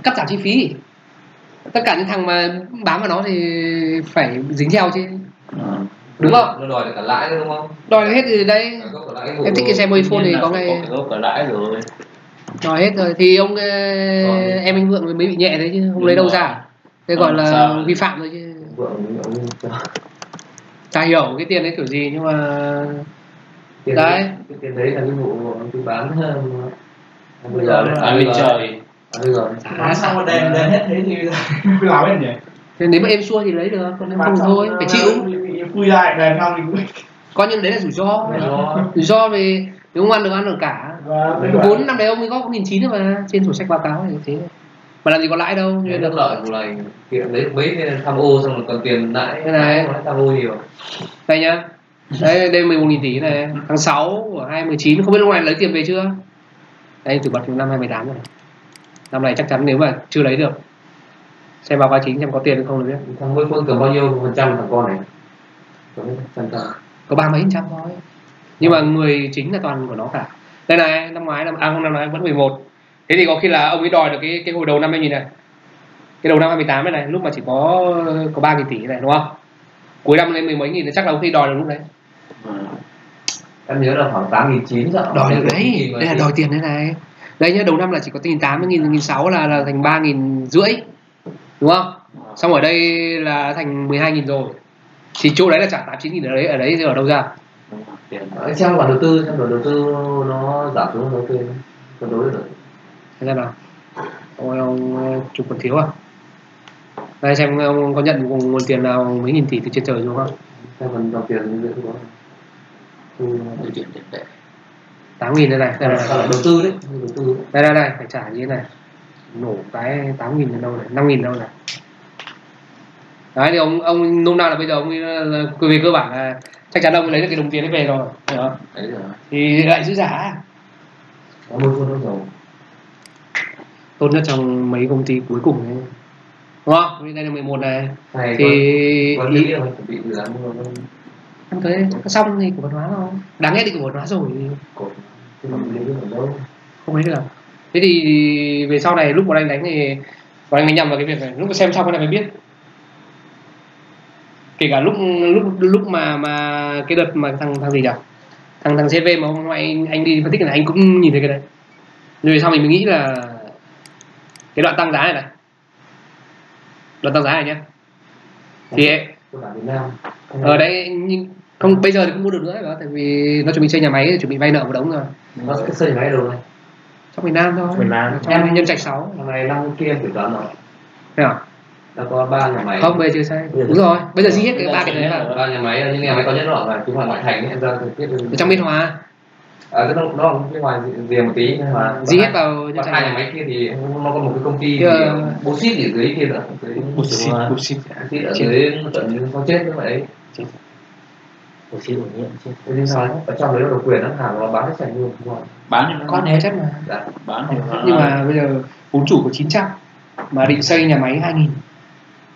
cắt giảm chi phí. Tất cả những thằng mà bám vào nó thì phải dính theo chứ, đúng không? Nó đòi được cả lãi đúng không? Đòi hết từ đây. Em thích cái xe Mobifone thì có cái gốc cả lãi rồi. đòi hết rồi thì ông em anh Vượng mới bị nhẹ đấy chứ không lấy đâu ra. Thế gọi là vi phạm thôi chứ. Chả hiểu cái tiền đấy kiểu gì nhưng mà tiền đấy. Cái tiền đấy là cái vụ tôi bán bây giờ lên trời. Bây giờ sao mà đèn hết thế thì làm hết nhỉ? Thế nếu mà em xua thì lấy được, còn nếu không thôi phải chịu. Phui lại đèn xong thì Coi như đấy là rủi ro vì nếu không ăn được cả. Vốn năm đấy ông ấy có 1.900 mà trên sổ sách báo cáo thì thế mà làm gì có lãi đâu. Nên được lợi một này kiện đấy mấy tham ô xong rồi còn tiền lãi thế này tham ô nhiều. Đây nhá, đây 11.000 tỷ này, tháng 6 của 2019 không biết lúc này lấy tiền về chưa. Đây từ bật năm 2018 rồi. Năm này chắc chắn nếu mà chưa lấy được xem báo cáo chính xem có tiền hay không được biết. Thằng Môi Phương cầm bao nhiêu phần trăm thằng con này? Có 30 mấy % thôi. Nhưng mà người chính là toàn của nó cả. Đây này, năm ngoái năm nay vẫn 11. Thế thì có khi là ông ấy đòi được cái hồi đầu năm 2000 này. Cái đầu năm 2018 này lúc mà chỉ có 3.000 tỷ này đúng không? Cuối năm lên 10 mấy nghìn thì chắc là ông khi đòi được lúc đấy. Em nhớ là khoảng 8.900 sao? Đòi được đấy, đây là đòi tiền đây này. Đây nhá, đầu năm là chỉ có 1.800, 1.600 là thành 3.500, đúng không? Xong ở đây là thành 12.000 rồi. Thì chỗ đấy là trả 8-9 nghìn ở đấy ở đâu ra? Xem khoản đầu tư nó giảm xuống đầu tư cân đối được. Thế ra nào? Ông chụp còn thiếu à? Đây xem ông có nhận nguồn tiền nào mấy nghìn tỷ từ trên trời xuống không? Xem phần dòng tiền như vậy có. 8.000 đây này. Đầu tư đấy. Đây phải trả như thế này. Nổ cái 8.000 đến đâu này, 5.000 đâu này. Đấy thì ông nôm nào là bây giờ ông về cơ bản là chắc chắn ông lấy được cái đồng tiền ấy về rồi, hiểu không? Đấy rồi. Thì lại giữ giá. Tốt nhất trong mấy công ty cuối cùng ấy. Đúng không? Đây là 11 này. Thì ý không thấy xong thì cổ phần hóa thôi. Đáng nghe thì cổ phần hóa rồi. Không thấy được. Thế thì về sau này lúc bọn anh đánh thì bọn anh mới nhầm vào cái việc này. Lúc mà xem xong cái này mới biết. Kể cả lúc mà cái đợt mà thằng gì nhỉ? Thằng CV mà hôm nay anh đi phân tích này anh cũng nhìn thấy cái đấy. Rồi sau mình mới nghĩ là cái đoạn tăng giá này. Đoạn tăng giá này nhá. Thì ở đây không bây giờ thì không mua được nữa đó, tại vì nó chuẩn bị xây nhà máy, chuẩn bị vay nợ một đống rồi. Nó sẽ xây nhà máy đâu này? Trong miền Nam thôi. Trong nhân trạch 6. Năm nay năm kia phải toán rồi. Thế à? Đã có 3 nhà máy. Không, bây giờ chưa xây. Đúng rồi, bây giờ di hết cái 3 cái đấy là 3 nhà máy, những nhà máy có nhất đoạn là chúng là ngoại thành ấy, em ra thực tiết ở trong Biên Hòa. Cái đó bên ngoài rìa một tí nhưng mà di hết vào nhân trạch. 2 nhà máy kia thì nó có một cái công ty bauxit ở dưới kia nữa. Bauxit ở dưới tận nó chết như vậy. Bauxit ổn nhiễm chết. Thế nên sao ở trong đấy nó độc quyền nó hàng nó bán hết sạch luôn đúng không? Bán con né chất mà. Dạ. Bán nhưng mà bây giờ vốn chủ có 900 mà định xây nhà máy 2.000.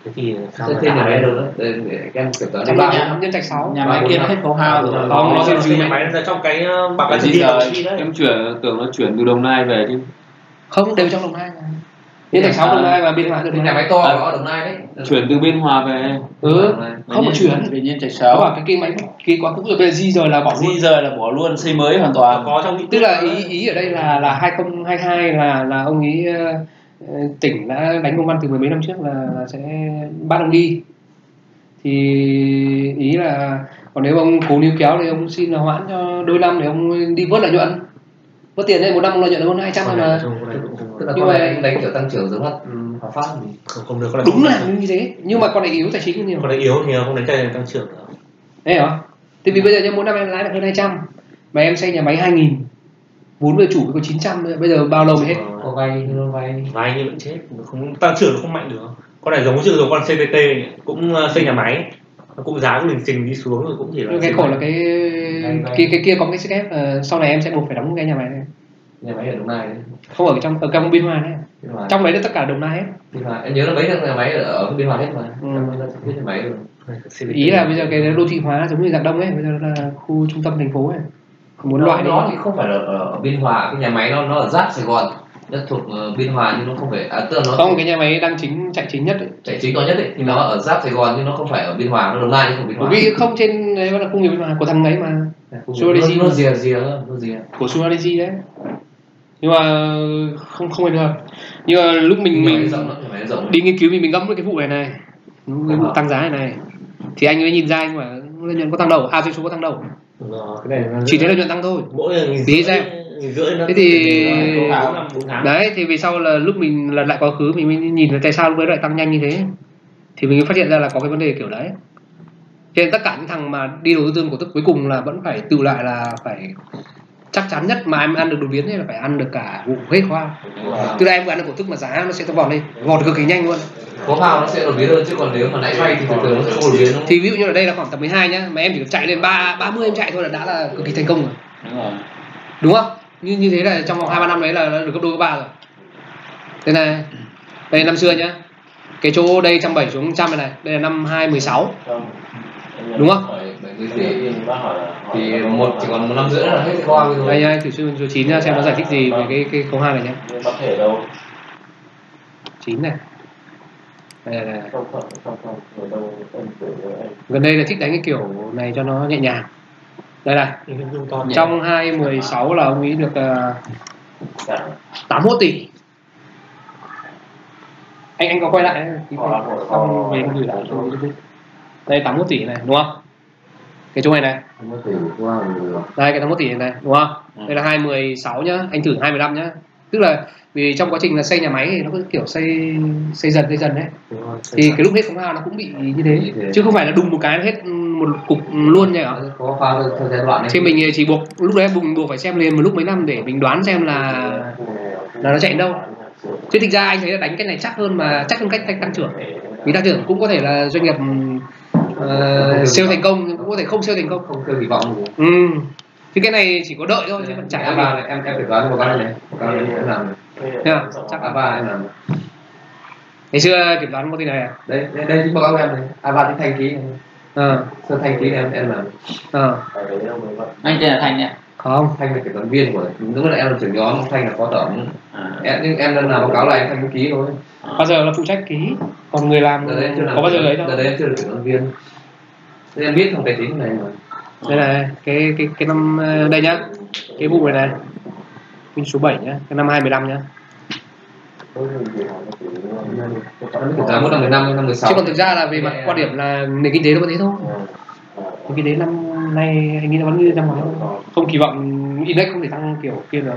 Thế thì xây nhà máy đâu đó để em kiểm toán trong nhân trạch 6 nhà máy kia nó hết khấu hao rồi. Nó xây nhà máy trong cái bạc cái gì giờ em tưởng nó chuyển từ Đồng Nai về chứ. Không, đều trong Đồng Nai. Nhân trạch 6 Đồng Nai và Biên Hòa được nhà máy to ở Đồng Nai đấy. Chuyển từ Biên Hòa về. Không có chuyển về nhân trạch 6. Bảo cái máy kia quá cũ rồi, bây giờ di rời là bỏ luôn. Di rời là bỏ luôn, xây mới hoàn toàn. Có trong tức là ý ở đây là 2022 là ông ý tỉnh đã đánh công văn từ 10 mấy năm trước là sẽ bắt ông đi. Thì ý là còn nếu ông cố níu kéo thì ông xin là hoãn cho đôi năm để ông đi vớt lợi nhuận. Vớt tiền này một năm lợi nhuận hơn 200 rồi mà. Tức là con này đánh kiểu tăng trưởng giống hợp pháp gì? Không được. Đúng là như thế. Nhưng mà con này yếu tài chính nhiều. Con này yếu nhiều, không đánh chạy tăng trưởng nữa. Đấy hả? Thì vì bây giờ mỗi năm em lãi được hơn 200 mà em xây nhà máy 2.000, vốn về chủ có 900 nữa. Bây giờ bao lâu mới hết? Có vay như vậy chết, không tăng trưởng nó không mạnh được. Con này giống như con CVT cũng xây nhà máy, nó cũng giá cũng lình đi xuống rồi cũng chỉ là cái khổ là cái kia có cái sức ép sau này em sẽ buộc phải đóng cái nhà máy này. Nhà máy ở Đồng Nai đấy. Không ở trong Biên Hòa đấy. Trong đấy là tất cả Đồng Nai hết. Biên Hòa. Em nhớ là mấy nhà máy ở Biên Hòa hết mà. Nhà máy rồi. Ý là bây giờ cái đô thị hóa giống như Dạng Đông ấy, bây giờ là khu trung tâm thành phố ấy. Không muốn loại nó thì không phải là ở Biên Hòa, cái nhà máy nó ở giáp Sài Gòn. Đất thuộc Biên Hòa nhưng nó không phải tức là nó không, cái nhà máy đang chạy chính nhất ấy. chạy chính to nhất ấy thì nó ở giáp Sài Gòn nhưng nó không phải ở Biên Hòa, nó Đồng Nai chứ không Biên Hòa. Bởi vì không trên đấy là công nghiệp Biên Hòa của thằng ấy mà. Nó rìa Của Suarez đấy. Nhưng mà không phải được. Nhưng mà lúc mình đi nghiên cứu mình ngẫm cái vụ này cái vụ tăng giá này thì anh mới nhìn ra anh mà lợi nhuận có tăng đâu, doanh số có tăng đâu. Cái này chỉ thấy lợi nhuận tăng thôi. Mỗi tí xem. Thế thì đấy thì vì sau là lúc mình lật lại quá khứ mình mới nhìn thấy tại sao lúc đấy lại tăng nhanh như thế, thì mình mới phát hiện ra là có cái vấn đề kiểu đấy. Cho nên tất cả những thằng mà đi đầu tư tương cổ tức cuối cùng là vẫn phải tự lại là phải chắc chắn nhất mà em ăn được đột biến thì là phải ăn được cả vụ hết khoa. Từ đây em ăn được cổ tức mà giá nó sẽ vọt lên, vọt cực kỳ nhanh luôn. Có vào nó sẽ đột biến hơn, chứ còn nếu mà nãy vay thì thường nó sẽ đột biến. Thì ví dụ như ở đây là khoảng tầm 12 nhá, mà em chỉ chạy lên 30 em chạy thôi là đã là cực kỳ thành công rồi. Đúng không? Như thế là trong vòng 2-3 năm đấy là được gấp đôi gấp ba rồi. Thế này, đây năm xưa nhá, cái chỗ đây 170 xuống 100 này, đây là năm 2016, đúng không? Thì chỉ còn 1 năm rưỡi là hết khoa rồi. Đây nha, thử số 9 nha, xem nó giải thích gì về cái câu 2 này nhé. 9 này. Đây này. Gần đây là thích đánh cái kiểu này cho nó nhẹ nhàng. Đây này. Trong 2016 là ông ấy được 81 tỷ. Anh có quay lại xong về gửi lại cho đây 81 tỷ này, đúng không? Cái chỗ này này. Đây cái 81 tỷ này đúng không? Đây là 2016 nhá, anh thử 2015 nhá. Tức là vì trong quá trình là xây nhà máy thì nó cứ kiểu xây dần đấy. Thì cái lúc hết khấu hao nó cũng bị như thế, chứ không phải là đùng một cái hết một cục luôn nhỉ. Có pha thời gian đoạn này. Thì mình chỉ buộc lúc đấy buộc phải xem liền một lúc mấy năm để mình đoán xem là nó chạy đến đâu. Chứ thực ra anh thấy là đánh cái này chắc hơn, mà chắc hơn cách tăng trưởng. Vì tăng trưởng cũng có thể là doanh nghiệp sale thành công nhưng cũng có thể không sale thành công, không theo kỳ vọng. Thì cái này chỉ có đợi thôi chứ vẫn chả em phải đoán một cái này em làm chắc A3 em làm. Ngày xưa kiểm toán công ty này à? Đây chính báo cáo em này, A3 thì Thanh Ký này. Sơn Thanh Ký em làm. Anh tên là Thanh nhỉ? Không, Thanh là kiểm toán viên của, lúc là em là trưởng nhóm, Thanh là phó tổng. Em đang làm báo cáo này, Thanh có ký thôi. Bao giờ là phụ trách ký, còn người làm có bao giờ lấy đâu. Đấy em chưa được kiểm toán viên. Nên em biết không tài chính này mà. Đây này, cái năm đây nhá, cái vụ này này, Minh số 7 nhá, cái năm 2015 nhá. Mỗi năm 15, năm 16. Chứ còn thực ra là về mặt quan điểm là nền kinh tế nó vẫn thế thôi. Nền kinh tế năm nay anh nghĩ nó vẫn như năm ngoái, không kỳ vọng index không thể tăng kiểu kia được,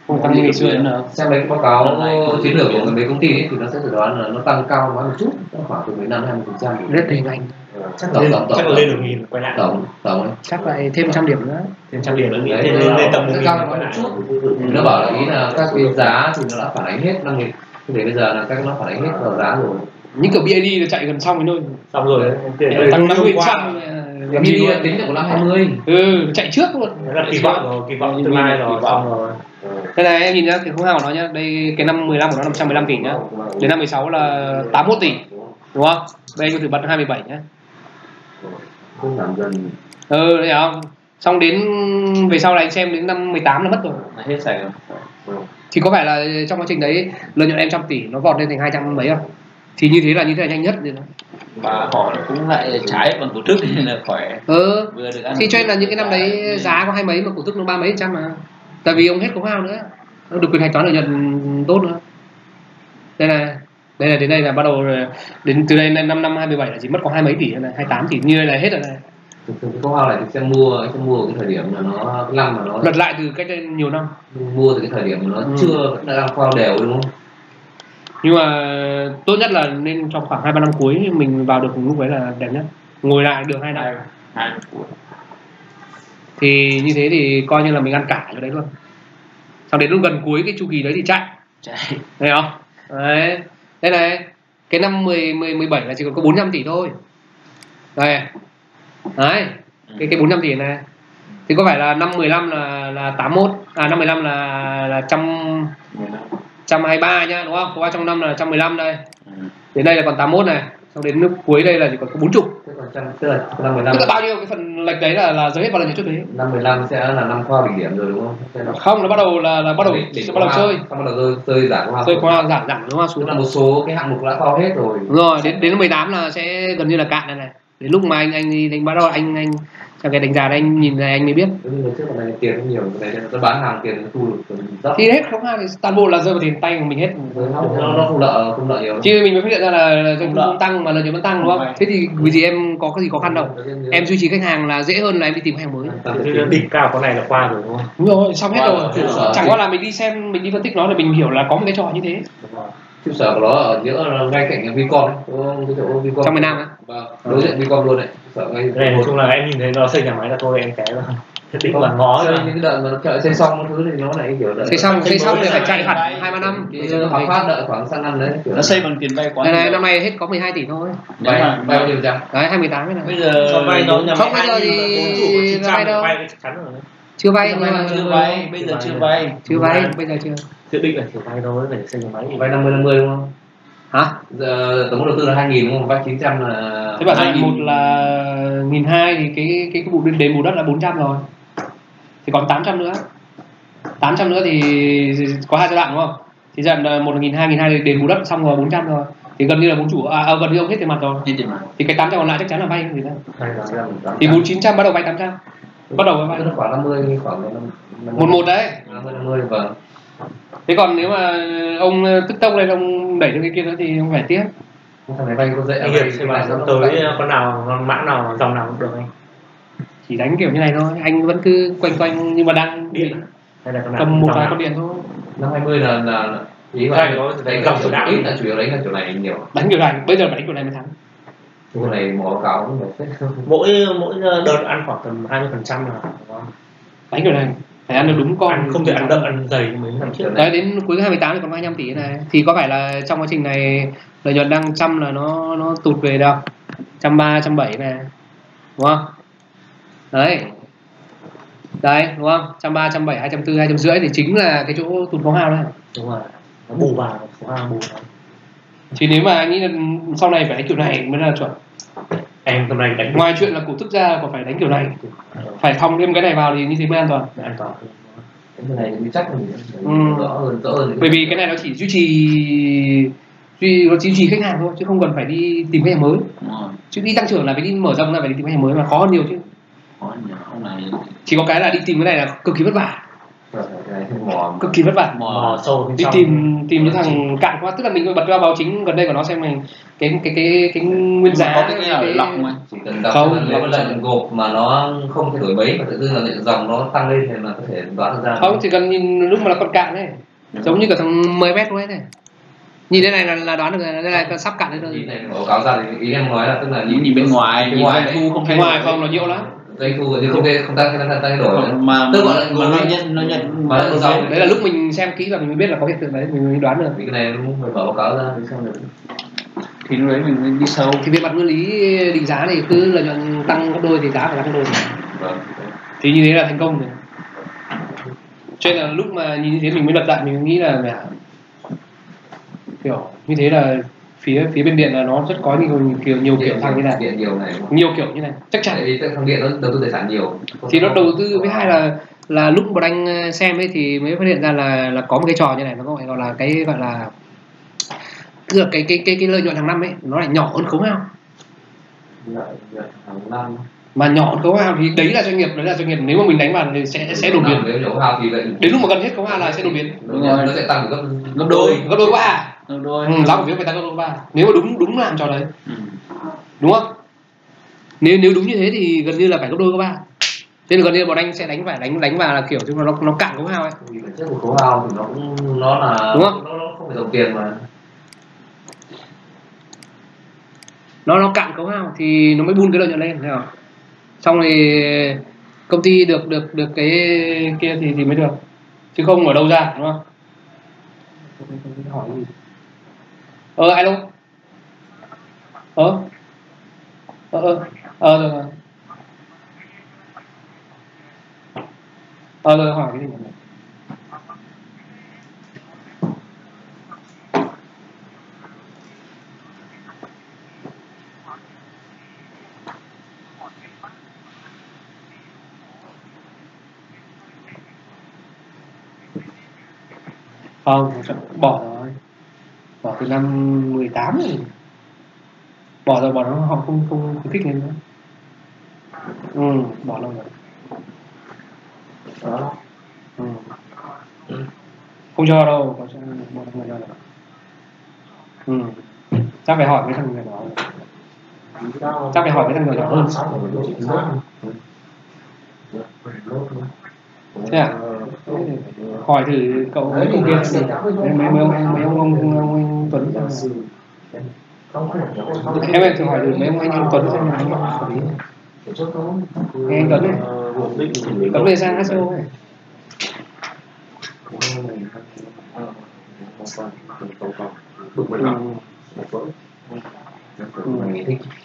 không tăng như ngày xưa nữa. Xem mấy cái báo cáo chiến lược của mấy công ty ấy, thì nó sẽ dự đoán là nó tăng cao quá một chút, khoảng từ 15-20%. Rất là nhanh. Chắc là lên được 1000 quay lại. Tổng chắc lại thêm 100 điểm nữa. Thêm 100 điểm nữa nghĩ lên tầm 1000 quay lại. Nó bảo là ý là các cái giá thì nó đã phản ánh hết năm nghìn, để bây giờ là các nó phản ánh hết vào giá rồi. Những kiểu BID là chạy gần xong rồi. Xong rồi. Tăng 50%. BID tính được của năm 20. Chạy trước luôn. Là kỳ vọng tương lai rồi, xong rồi. Đây này em nhìn nhá, cái khấu hao của nó nhá, đây cái năm 15 của nó 515 tỷ nhá. Đến năm 16 là 81 tỷ. Đúng không? Đây có thử bật 27 nhá. Không làm dần. Thấy không? Xong đến về sau này anh xem đến năm 18 là mất rồi. Hết sạch rồi. Thì có phải là trong quá trình đấy lợi nhuận em 100 tỷ nó vọt lên thành 200 mấy không? Thì như thế là nhanh nhất rồi đó. Và họ cũng lại trái bằng cổ tức nên là khỏe. Thì cho nên là những cái năm đấy giá có 20 mấy mà cổ tức nó 30 mấy trăm mà. Tại vì ông hết khấu hao nữa, nó được quyền hạch toán lợi nhuận tốt nữa. Đây là đến đây là bắt đầu đến từ đây năm 2017 là chỉ mất có 20 mấy tỷ này, 28 tỷ như đây là hết rồi này. Cái khấu hao này thì sẽ mua cái thời điểm là nó năm mà nó lật lại từ cách đây nhiều năm, mua từ cái thời điểm mà nó chưa đang khao đều đúng không? Nhưng mà tốt nhất là nên trong khoảng 2-3 năm cuối mình vào được lúc đấy là đẹp nhất, ngồi lại được 2 năm. Thì như thế thì coi như là mình ăn cả cho đấy luôn. Sau đến lúc gần cuối cái chu kỳ đấy thì chạy. Thấy không? Đấy. Đây này, cái năm 17 là chỉ còn có 45 tỷ thôi. Đây. Đấy. Cái 45 tỷ này. Thì có phải là năm 15 là 81, năm 15 là 123 nhá, đúng không? Có 3 trong năm là 115 đây. Đến đây là còn 81 này. xong đến nước cuối đây là chỉ còn có 40. Tức là năm 15. Tức là bao nhiêu cái phần lệch đấy là giới hết vào lần trước đấy. Năm 15 sẽ là năm khoa đỉnh điểm rồi đúng không? Không, nó bắt đầu là bắt đầu chơi. Xong bắt đầu chơi giảm khoa. Chơi khoa giảm nó xuống. Tức là một số cái hạng mục đã khoa hết rồi. Đúng rồi, đến 18 là sẽ gần như là cạn này. Đến lúc mà anh đi đánh bắt đầu anh trong cái đánh giá đấy anh nhìn này anh mới biết. Nhưng mà trước này tiền không nhiều, cái này nó bán hàng tiền nó thu được. Thì hết không thì toàn bộ là rơi vào tiền tay của mình hết. Nó không lợi nhiều. Chứ mình mới phát hiện ra là doanh thu không tăng mà lợi nhuận vẫn tăng đúng không? Thế thì vì gì em có cái gì khó khăn đâu. Em duy trì khách hàng là dễ hơn là em đi tìm khách hàng mới. Đỉnh cao con này là qua rồi đúng không? Đúng rồi, xong hết rồi. Chẳng qua là mình đi xem, mình đi phân tích nó để mình hiểu là có một cái trò như thế. Trụ sở của nó ở giữa ngay cạnh Vincom đấy, cái chỗ Vincom. Trong miền Nam á? Vâng, đối diện Vincom luôn đấy. Sở ngay. Này nói chung là em nhìn thấy nó xây nhà máy là thôi em té rồi. Định là ngó rồi. Những cái đợt mà nó chợ xây xong cái thứ thì nó lại kiểu xây xong thì phải chạy hẳn 2-3 năm. Họ phát đợi khoảng sang năm đấy. Nó xây bằng tiền vay quá. Này năm nay hết có 12 tỷ thôi. Vay bao nhiêu trăm? Đấy 2018 này. Bây giờ cho vay nó không bây giờ thì vay đâu. Chắc chắn rồi. Chưa vay, chưa vay, bây giờ chưa vay. Chưa vay, bây giờ chưa. Dự định là chỉ vay thôi để xây nhà máy. Vay 50 đúng không? Hả? Giờ tổng đầu tư là 2.000 đúng không? Vay 900 là. Thế bảo rằng một là 1.200 thì cái vụ đền bù đất là 400 rồi. Thì còn 800 nữa. 800 nữa thì có 2 giai đoạn đúng không? Thì giai đoạn 1.200 thì đền bù đất xong rồi 400 rồi. Thì gần như là vốn chủ gần như ông hết tiền mặt rồi. Thì cái 800 còn lại chắc chắn là vay gì đó. Thì 4.900 bắt đầu vay 800. Bắt đầu vay khoảng 50 khoảng 11 đấy. 50 vâng. Thế còn nếu mà ông tức tốc lên ông đẩy cho cái kia nữa thì ông phải tiếp. Thằng này vay có dễ. Anh Hiệp xem là tới con nào mã nào dòng nào cũng được anh. Chỉ đánh kiểu như này thôi, anh vẫn cứ quanh nhưng mà đang điện hay là cầm một vài con điện thôi. Năm 20 là ý là đánh gặp chỗ nào ít là chủ yếu đánh là chỗ này nhiều. Đánh kiểu này, bây giờ phải đánh kiểu này mới thắng. Chỗ này mỏ cáo cũng phải mỗi đợt ăn khoảng tầm 20% là đúng không? Đánh kiểu này phải ăn được đúng con, ăn không thể ăn đậm ăn dày như mấy năm trước. Đấy đến cuối 2018 thì còn 25 tỷ này. Thì có phải là trong quá trình này lợi nhuận đang 100 là nó tụt về đâu? 130, 170 này. Đúng không? Đấy đúng không? 130, 170, 240, 250 thì chính là cái chỗ tụt khấu hao đấy. Đúng rồi, nó bù vào khấu hao bù vào. Chỉ nếu mà anh nghĩ là sau này phải đánh kiểu này mới là chuẩn. Em tầm này đánh ngoài chuyện là cổ tức ra còn phải đánh kiểu này, phải phòng thêm cái này vào thì như thế mới an toàn. Cái này thì chắc rõ hơn. Bởi vì cái này nó chỉ duy trì khách hàng thôi chứ không cần phải đi tìm khách hàng mới. Chứ đi tăng trưởng là phải đi mở rộng ra, phải đi tìm khách hàng mới mà khó hơn nhiều chứ. Chỉ có cái là đi tìm cái này là cực kỳ vất vả. Cực kỳ vất vả. Mò sâu đi tìm những thằng cạn quá, tức là mình bật ra báo chính gần đây của nó xem mình cái nguyên giá cái lọc mà chỉ cần đọc nếu mà lệnh gộp mà nó không thay đổi mấy mà tự dưng là lệnh dòng nó tăng lên thì là có thể đoán được ra. Không, chỉ cần nhìn lúc mà nó còn cạn đấy, giống như cả thằng 10 mét đấy này, nhìn thế này là đoán được đây là sắp cạn đấy rồi. Này báo cáo ra thì ý em nói là tức là nhìn bên ngoài, nhìn doanh thu không thay ngoài không nó nhiều lắm. Doanh thu thì không tăng thay đổi mà tức là nó nhận mà dòng đấy là lúc mình xem kỹ và mình mới biết là có hiện tượng đấy, mình mới đoán được. Cái này phải mở báo cáo ra thì sao được. Thì lúc đấy mình mới đi sâu. Thì về mặt nguyên lý định giá thì cứ lợi nhuận tăng gấp đôi thì giá phải tăng gấp đôi. Vâng. Thì như thế là thành công rồi. Cho nên là lúc mà nhìn như thế mình mới lật lại, mình nghĩ là kiểu như thế là phía bên điện là nó rất có nhiều kiểu thằng như này, điện nhiều kiểu như này chắc chắn. Tại thằng điện nó đầu tư tài sản nhiều thì nó đầu tư với hai là lúc mà anh xem ấy thì mới phát hiện ra là có một cái trò như này, nó gọi là cái gọi là tức là cái lợi nhuận hàng năm ấy nó lại nhỏ hơn khấu hao. Lợi nhuận hàng năm mà nhỏ hơn khấu hao thì đấy là doanh nghiệp nếu mà mình đánh vào thì sẽ đột biến. Đến lúc mà gần hết khấu hao là sẽ đột biến. Nó sẽ tăng gấp đôi ba. Giá cổ phiếu phải tăng gấp đôi 3 nếu mà đúng làm trò đấy. Đúng không? Nếu đúng như thế thì gần như là phải gấp đôi 3. Thế nên gần như bọn anh sẽ đánh vào là kiểu chứ nó cạn khấu hao ấy. Vì bản chất của khấu hao thì nó là đúng không? Nó không phải dòng tiền mà nó cạn khấu hao thì nó mới bung cái lợi nhuận lên, thấy không? Xong thì công ty được cái kia thì mới được, chứ không ở đâu ra, đúng không? Hỏi gì? Alo. Rồi hỏi cái gì nhỉ? Không, bỏ rồi, bỏ từ năm 18 rồi, bỏ rồi, bỏ nó họ không thích lên nữa. Bỏ lâu rồi. Đó. Không cho đâu, có cho một người đâu. Chắc phải hỏi cái thằng người đó. Chắc phải hỏi cái thằng người đó hơn. Thế à? Hỏi thử cậu ấy cùng kia mấy ông Tuấn. Em thử hỏi thử mấy ông Tuấn xem là nghe anh Tuấn này. Tuấn về sang SEO này.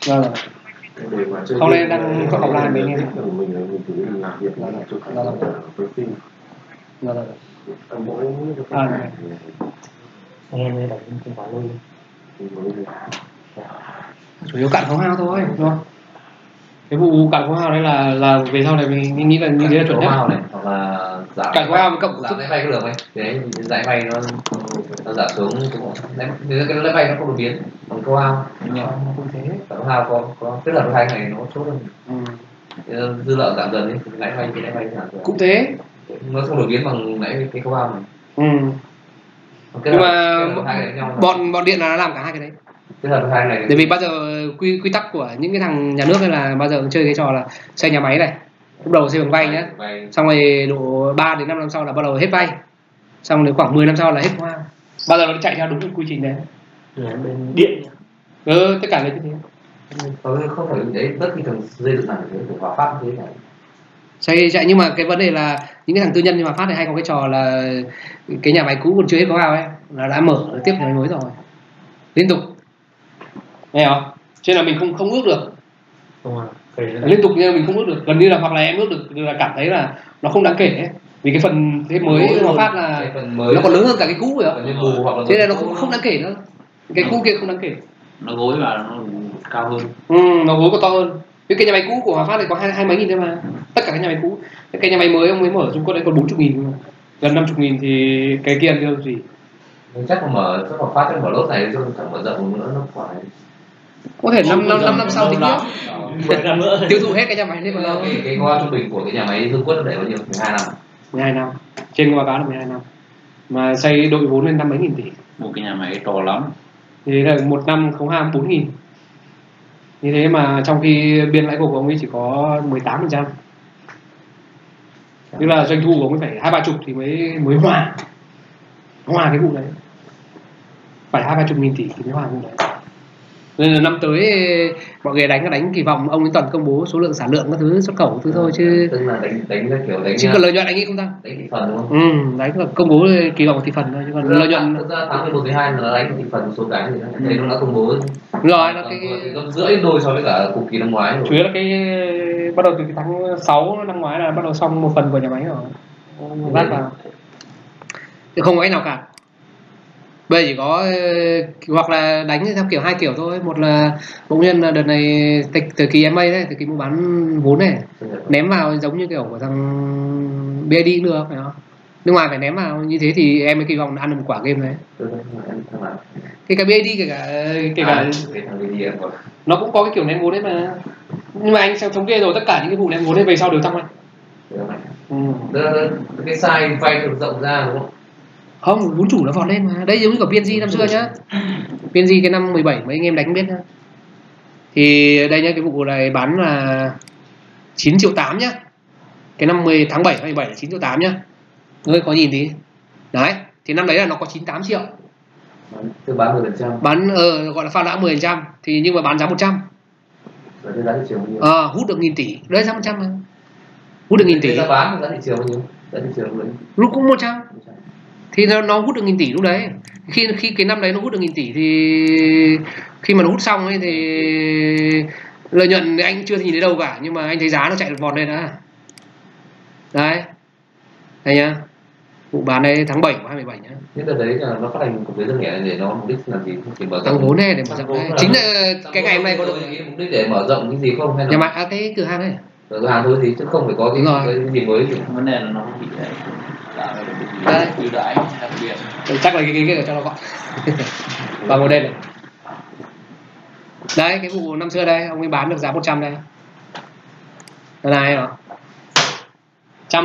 Rồi. Sau đây đang có offline với anh em. Em đây đánh không quá lâu. Chủ yếu cạn khấu hao thôi, đúng không? Cái vụ cạn khấu hao đấy là về sau này mình nghĩ là như thế là chuẩn nhất. Này, hoặc là cạn khấu hao với cộng giảm lãi vay có được không? Đấy, lãi vay nó giảm xuống, cái lãi vay nó không đột biến, còn khấu hao không thế. Khấu hao có kết hợp hai ngày nó tốt hơn. Dư nợ giảm dần thì lãi vay giảm dần. Cũng thế. Nó không đột biến bằng lãi cái khấu hao này. Nhưng mà bọn điện là nó làm cả hai cái đấy. Bởi vì bao giờ quy tắc của những cái thằng nhà nước này là bao giờ chơi cái trò là xây nhà máy này, lúc đầu xây bằng vay nhé, xong rồi độ 3 đến 5 năm sau là bắt đầu hết vay, xong đến khoảng 10 năm sau là hết hoa. Bao giờ nó chạy theo đúng cái quy trình đấy. Bên điện. Tất cả là như thế. Không phải đấy, tất khi thằng dây dựng thẳng của Hòa Phát thế này. Chạy, nhưng mà cái vấn đề là những cái thằng tư nhân như Hòa Phát này hay có cái trò là cái nhà máy cũ còn chưa hết có vào ấy, là đã mở tiếp nhà máy mới rồi, liên tục. Nghe không? Cho nên là mình không ước được. Liên tục nhưng mình không ước được. Gần như là hoặc là em ước được là cảm thấy là nó không đáng kể ấy. Vì cái phần thế mới Hòa Phát là nó còn lớn hơn cả cái cũ rồi. Thế nên nó cũng không đáng kể nữa. Cái cũ kia không đáng kể. Nó gối và nó cao hơn. Nó gối còn to hơn. Cái nhà máy cũ của Hòa Phát này có hai mấy nghìn thôi mà. Tất cả các nhà máy cũ. Cái nhà máy mới ông mới mở Trung Quốc đấy còn 40.000, gần 50.000 thì cái kia được gì. Chắc mở Hòa Phát mở lốt này chẳng mở rộng nữa nó phải. Có thể 5 năm sau thì tiêu thụ hết cái nhà máy đấy mà. Cái khoa trung bình của cái nhà máy Dương Quất nó để bao nhiêu? 12 năm. Trên Hoa Cá là 12 năm. Mà xây đội vốn lên 5 mấy nghìn tỷ. Một cái nhà máy to lắm. Thì là một năm khấu hao 4.000. Như thế mà trong khi biên lãi của ông ấy chỉ có 18%. Tức là doanh thu của ông ấy phải 20-30 thì mới hòa cái vụ đấy. Phải 20-30 nghìn tỷ thì mới hòa vụ đấy. Nên là năm tới mọi người đánh kỳ vọng ông ấy toàn công bố số lượng sản lượng các thứ xuất khẩu thứ thôi chứ. Tức là đánh kiểu đánh. Chứ còn lợi nhuận anh nghĩ không tăng. Đánh thị phần đúng không? Đánh là công bố kỳ vọng thị phần thôi chứ còn lợi nhuận. Thực ra tháng 11 12 là đánh thị phần một số cái gì đó. Đây nó đã công bố. Rồi nó cái rưỡi đôi so với cả cùng kỳ năm ngoái rồi. Chủ yếu là cái bắt đầu từ cái tháng 6 năm ngoái là bắt đầu xong một phần của nhà máy rồi. Lát vào. Thì không có cách nào cả. Bây giờ chỉ có hoặc là đánh theo kiểu hai kiểu thôi. Một là bỗng nhiên là đợt này thời kỳ MA đấy, thời kỳ mua bán vốn này, ném vào giống như kiểu của thằng BID cũng được phải không? Nước ngoài phải ném vào như thế thì em mới kỳ vọng ăn được một quả game đấy. Thì cái BID kể cả nó cũng có cái kiểu ném vốn đấy mà. Nhưng mà anh xem thống kê rồi, tất cả những cái vụ ném vốn đấy về sau đều tăng mạnh. Cái size vay được rộng ra đúng không? Không, vốn chủ nó vọt lên mà. Đây giống như của PNG năm xưa nhá. PNG cái năm 17 mấy anh em đánh biết nhá. Thì đây nhá, cái vụ này bán là 9,8 triệu nhá. Cái năm 10 tháng 7 17 là 9,8 triệu nhá. Ngươi có nhìn tí. Đấy, thì năm đấy là nó có 98 triệu. Tức bán 10%. Bán gọi là pha đã 10%, thì nhưng mà bán giá 100. Rồi giá thị trường bao nhiêu? Hút được 1.000 tỷ. Đấy giá 100 mà. Hút được 1.000 tỷ. Giá bán giá thị trường bao nhiêu? Giá thị trường bao nhiêu? Lúc cũng 100. Thì nó hút được 1.000 tỷ lúc đấy. Khi cái năm đấy nó hút được 1.000 tỷ thì khi mà nó hút xong ấy thì lợi nhuận thì anh chưa nhìn thấy đâu cả, nhưng mà anh thấy giá nó chạy được vọt lên đã. Đấy. Đây nhá. Vụ bán đây tháng 7 của 2017 nhá. Những cái đấy là nó phát hành cổ phiếu riêng lẻ để nó mục đích làm gì? Chỉ mở rộng tăng vốn này để mở rộng. Chính là cái ngày hôm nay có được mục đích để mở rộng cái gì không hay là nhà mạng cái cửa hàng ấy. cửa hàng thôi thì chứ không phải có cái gì mới gì. Vấn đề là nó bị Đấy, ưu đãi đặc biệt. Chắc là cái cho nó gọn. Và ngồi đây này. Đấy, cái vụ năm xưa đây, ông ấy bán được giá 100 đây. Lần này hả?